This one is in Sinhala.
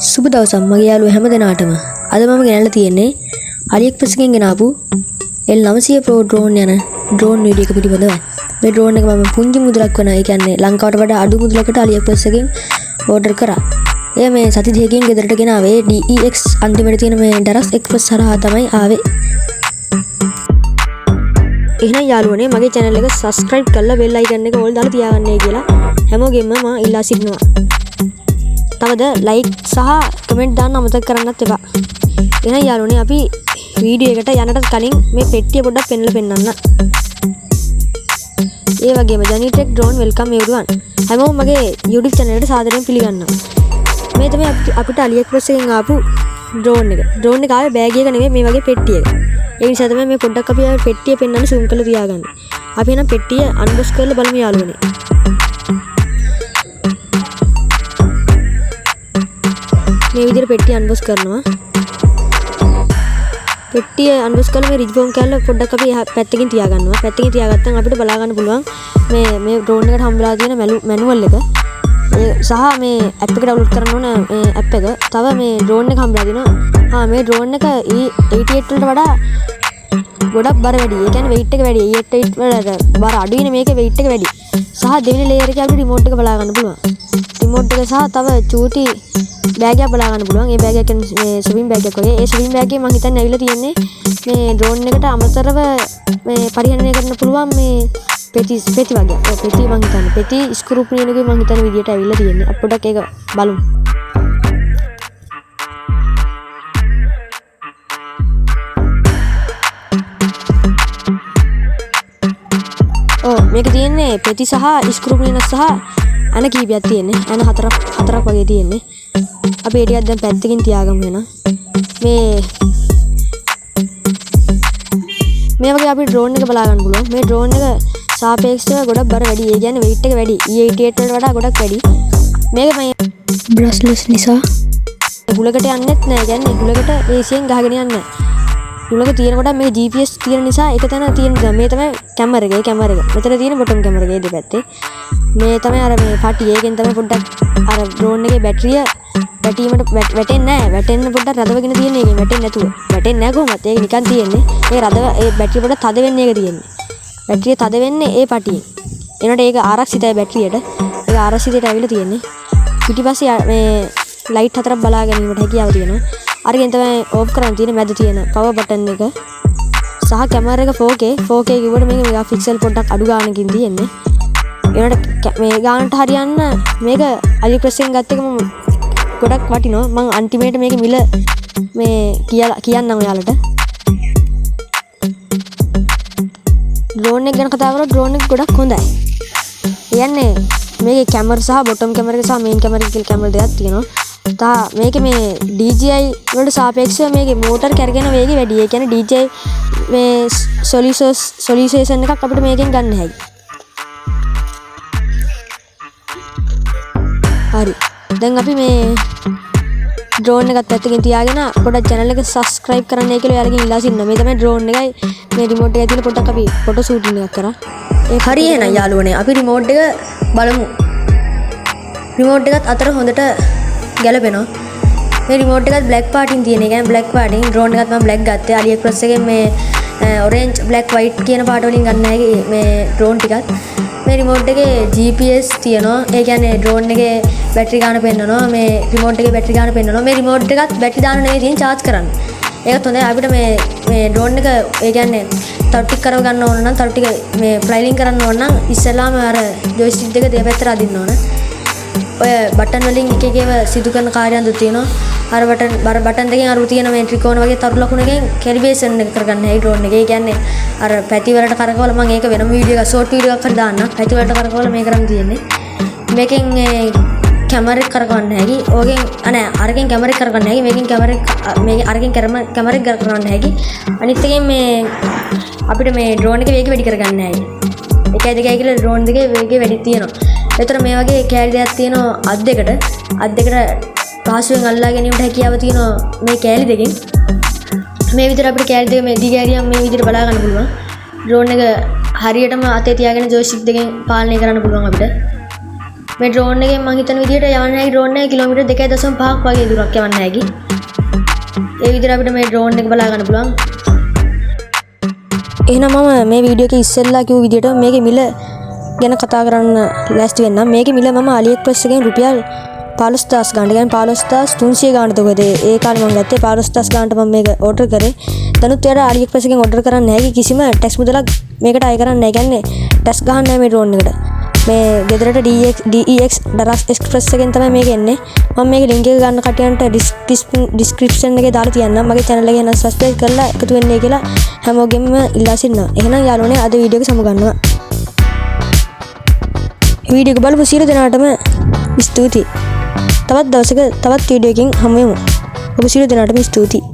සුබ දවසක් මගේ යාළුවෝ හැම දෙනාටම. අද මම ගෙනල්ලා තියෙන්නේ AliExpress එකෙන් ගෙන ආපු L900 Pro drone යන drone වීඩියෝ එක පිළිබඳව. මේ drone එක මම පුංචි මුදලක් වන, ඒ කියන්නේ ලංකාවට වඩා අඩු මුදලකට AliExpress එකෙන් ඕඩර් කරා. එය මේ සති දෙකකින් ගෙදරට ගෙන ආවේ DEX අන්තිමට තියෙන මේ Daras Express හරහා තමයි ආවේ. එහෙනම් යාළුවනේ මගේ channel එක subscribe කරලා bell icon එක ඕල් දාලා තියාගන්නයි කියලා හැමෝගෙම මම ඉල්ලා සිටිනවා. තවද like සහ comment දාන්න අමතක කරන්නත් එපා. එහෙනම් යාළුවනේ අපි වීඩියෝ එකට යන්නට කලින් මේ පෙට්ටිය පොඩ්ඩක් පෙන්වන්න. ඒ වගේම Johnny Tech Drone welcome everyone. හැමෝම මගේ YouTube channel එකට සාදරයෙන් පිළිගන්නවා. මේ තමයි අපිට AliExpress එකෙන් ආපු drone එක. drone එක ආවේ බෑග් එක නෙමෙයි, මේ වගේ පෙට්ටිය එක. ඒ නිසා තමයි මේ පොඩ්ඩක් අපි පෙට්ටිය පෙන්වන්න zoom කරලා තියාගන්න. අපි එහෙනම් පෙට්ටිය unbox කරලා බලමු යාළුවනේ. මේ විදිහට පෙට්ටිය unbox කරනවා. පෙට්ටිය unbox කරලා මේ රිජ් ෆෝම් කැල්ල පොඩ්ඩක් අපි පැත්තකින් තියාගන්නවා. පැත්තකින් තියාගත්තම අපිට බලා ගන්න පුළුවන් මේ drone එකට හම්බලා තියෙන මැනුවල් එක. සහ මේ app එක download කරන්න ඕන මේ app එක. තව මේ drone එක හම්බලා දිනවා. මේ drone එක E88 වලට වඩා ගොඩක් බර වැඩි. ඒ කියන්නේ weight එක වැඩි. E88 වලට බර අඩුයිනේ, මේකේ weight එක වැඩි. සහ දෙවෙනි layer එකේ අපිට remote එක බලා ගන්න පුළුවන්. remote එක සහ තව චූටි බෑග් එකක් බලා ගන්න පුළුවන්. ඒ බෑග් එක කියන්නේ මේ shopping bag එකක් වගේ. ඒ shopping bag එකේ මම හිතන්නේ ඇවිල්ලා තියෙන්නේ මේ drone එකට අමතරව මේ පරිහරණය කරන්න පුළුවන් මේ පෙති වගේ. පෙති මම හිතන්නේ පෙති ස්ක්‍රූ පිනියනකේ මම හිතන්නේ විදියට ඇවිල්ලා තියෙන්නේ. අපි පොඩ්ඩක් ඒක බලමු. මේක තියෙන්නේ පෙති සහ ස්ක්‍රූ පිනියන සහ අන කීපයක් තියෙන්නේ. අන හතරක් වගේ තියෙන්නේ. අපි ඒ ටිකක් දැන් පැත්තකින් තියාගමු වෙන. මේ වගේ අපි drone එක බලා ගන්න පුළුවන්. මේ drone එක සාපේක්ෂව ගොඩක් බර වැඩි. ඒ කියන්නේ weight එක වැඩි. E88 වලට වඩා ගොඩක් වැඩි. මේක මේ brushless නිසා හුලකට යන්නෙත් නෑ. කියන්නේ හුලකට ඒසියෙන් ගහගෙන යන්නේ නෑ. හුලක තියෙනකොට මේ GPS තියෙන නිසා එක තැන තියෙන මේ තමයි කැමරා එක. මෙතන තියෙන බොටම් කැමරා එක දෙපැත්තේ. මේ තමයි අර මේ පටි. ඒකෙන් තමයි පොඩ්ඩක් අර drone එකේ බැටරිය වැටීමට වැටෙන්නේ නැහැ. වැටෙන්න පොඩ්ඩක් රදවගෙන තියෙන එකේ වැටෙන්නේ නැතුව. වැටෙන්නේ නැහැ කොහොමද? ඒක නිකන් තියෙන්නේ. ඒ බැටරිය පොඩ්ඩක් තද වෙන්නේ එක තියෙන්නේ. බැටරිය තද වෙන්නේ ඒ පටියෙන්. එනකොට ඒක ආරක්ෂිතයි බැටරියට. ඒක ආරක්ෂිතයට ඇවිල්ලා තියෙන්නේ. පිටිපස්සේ මේ ලයිට් හතරක් බලා ගැනීමට හැකියාව තියෙනවා. අරගෙන තමයි ඕෆ් කරන්න තියෙන මැද තියෙන පවර් බටන් එක. සහ කැමරා එක 4K කිව්වට මේක මෙගා පික්සල් පොඩ්ඩක් අඩු ගානකින් තියෙන්නේ. එනකොට මේ ගානට හරියන්න මේක AliExpress එකෙන් ගත්ත එක මම ගොඩක් වටිනවා. මම අන්තිමේට මේක මිල මේ කියන්නම් ඔයාලට. drone එක ගැන කතා කරලා drone එක ගොඩක් හොඳයි. කියන්නේ මේකේ කැමරා සහ බොටම් කැමරා එක සහ මේන් කැමරා එක කියලා කැමරා දෙකක් තියෙනවා. මේකේ මේ DJI වලට සාපේක්ෂව මේකේ මෝටර් කැරගෙන වේගය වැඩි. ඒ කියන්නේ DJI මේ සොලියුෂන් එකක් අපිට මේකෙන් ගන්න හැකියි. හරි. දැන් අපි මේ drone එකත් පැත්තකින් තියාගෙන පොඩ්ඩක් channel එක subscribe කරන්නයි කියලා ඔයාලගෙන් ඉල්ලා සිටිනවා. මේ තමයි drone එකයි මේ remote එකයි තියෙන පොඩ්ඩක් අපි photo shooting එකක් කරා. ඒක හරි එහෙනම් යාළුවනේ අපි remote එක බලමු. remote එකත් අතර හොඳට ගැලපෙනවා. මේ remote එකත් black පාටින් තියෙන. ඒ කියන්නේ black පාටින් drone එකත් මම black ගත්තේ. AliExpress එකෙන් මේ orange black white කියන පාට වලින් ගන්න හැකි මේ drone ටිකත්. මේ remote එකේ GPS තියෙනවා. ඒ කියන්නේ drone එකේ බැටරි ගාන පෙන්නනවා. මේ remote එකේ බැටරි ගාන පෙන්නනවා. මේ remote එකත් බැටරි දාන්න නෙවෙයි තියෙන charge කරන්න. ඒකත් හොඳයි. අපිට මේ drone එක ඒ කියන්නේ තරු ටික කරව ගන්න ඕන නම් තරු ටික මේ ෆ්ලයිලින් කරන්න ඕන නම් ඉස්සෙල්ලාම අර joystick දෙක දෙපැත්තට අදින්න ඕන. ඔය බටන් වලින් එක එකව සිදු කරන කාර්යයන්තු තියෙනවා. අර බටන් දෙකෙන් අර තියෙන මේ ත්‍රිකෝණ වගේ තරු ලකුණකින් කැලිබ්‍රේෂන් එක කරගන්න හැයි drone එකේ. ඒ කියන්නේ අර පැති වලට කරකවල මම ඒක වෙනම වීඩියෝ එකක් ෂෝට් වීඩියෝ එකක් හරි දාන්න. පැති වලට කරකවල මේක කරන් තියෙන්නේ. මේකෙන් කැමරා එක කරකවන්න හැකි. ඕකෙන් අරකින් කැමරා එක කරගන්න හැකි. මේකෙන් අරකින් කැමරා එක කරගන්න හැකි. අනිත් එකෙන් මේ අපිට මේ drone එකේ වේගය වැඩි කරගන්න හැකි. 1.2 කියලා drone දෙකේ වේගය වැඩි තියෙනවා. ඒතර මේ වගේ කෑලි දෙකක් තියෙනවා අත් දෙකට පහසුවෙන් අල්ලා ගැනීමට හැකියාව තියෙනවා මේ කෑලි දෙකෙන්. මේ විදිහට අපිට කෑලි දෙක මේ දිගෑරියම් මේ විදිහට බලා ගන්න පුළුවන්. drone එක හරියටම අතේ තියාගෙන joystick දෙකෙන් පාලනය කරන්න පුළුවන් අපිට. මේ ඩ්‍රෝන් එකෙන් මම හිතන විදිහට යවන්න හැකි ඩ්‍රෝන් එක කිලෝමීටර් 2.5ක් වගේ දුරක් යවන්න හැකි. ඒ විදිහට අපිට මේ ඩ්‍රෝන් එක බලා ගන්න පුළුවන්. එහෙනම් මම මේ වීඩියෝ එකේ ඉස්සෙල්ලා කිව්ව විදිහට මේකේ මිල ගැන කතා කරන්න ලෑස්ති වෙන්නම්. මේකේ මිල මම AliExpress එකෙන් රුපියල් 15000 ගානට කියන්නේ 15300 ගානට තෝකද ඒ කාලේ මම ගත්තේ 15000 ගානට මම මේක ඕඩර් කරේ. දැනුත් එයාට AliExpress එකෙන් ඕඩර් කරන්න නැහැ කිසිම ටැක්ස් මුදලක් මේකට අය කරන්න නැහැ. කියන්නේ ටැක්ස් ගහන්න නැහැ මේ ඩ්‍රෝන් එකට. මේ ගෙදරට DEX Daras Express එකෙන් තමයි මේක එන්නේ. මම මේකේ ලින්ක් එක ගන්න කටියන්ට ඩිස්ක්‍රිප්ෂන් එකේ දාලා තියන්නම්. මගේ channel එක ගැන subscribe කරලා එකතු වෙන්නයි කියලා හැමෝගෙම ඉල්ලා සිටිනවා. එහෙනම් යාළුවනේ අද වීඩියෝ එක සමුගන්නවා. වීඩියෝ එක බලපු සියලු දෙනාටම ස්තුතියි. තවත් දවසක තවත් වීඩියෝ එකකින් හමු වෙමු. ඔබ සියලු දෙනාටම ස්තුතියි.